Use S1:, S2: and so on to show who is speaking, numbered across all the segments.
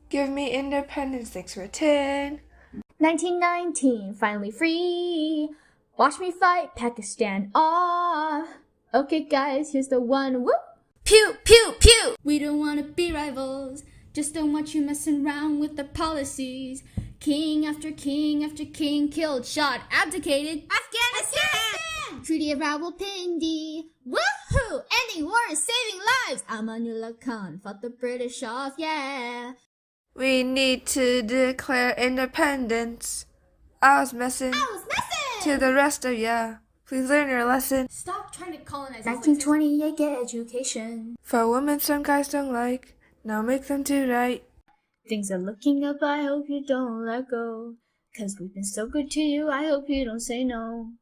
S1: Give me independence, thanks for 10.
S2: 1919, finally free. Watch me fight Pakistan. Ah. Okay, guys, here's the one. Whoop. Pew, pew, pew. We don't want to be rivals. Just don't want you messing around with the policies. King after king after king killed, shot, abdicated. Afghanistan! Treaty of Rawalpindi. Woohoo! Ending war and saving lives. Amanullah Khan fought the British off, yeah.
S1: We need to declare independence. I was messing to the rest of ya. Please learn your lesson.
S2: Stop trying to colonize. 1928, get education.
S1: For women some guys don't like, now make them do right.
S2: Things are looking up, I hope you don't let go. 'Cause we've been so good to you, I hope you don't say no.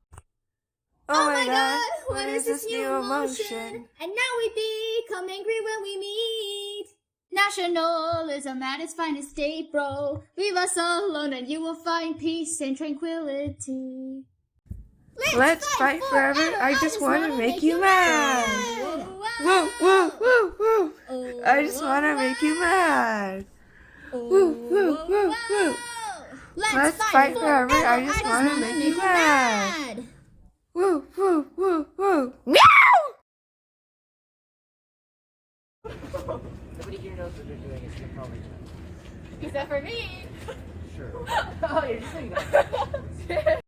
S1: Oh my god, what is this new emotion?
S2: And now we become angry when we meet. Nationalism at its finest state, bro. Leave us alone and you will find peace and tranquility.
S1: Let's fight forever, I just want to make you mad. Woo, woo, woo, woo. I just want to make you mad. Woo, woo, woo, woo. Let's fight forever, I just want to make you mad. Woo, woo, woo, woo. Meow!
S3: Nobody here knows what they're doing. It's probably
S2: Except for me.
S3: sure. Oh, you're just saying that.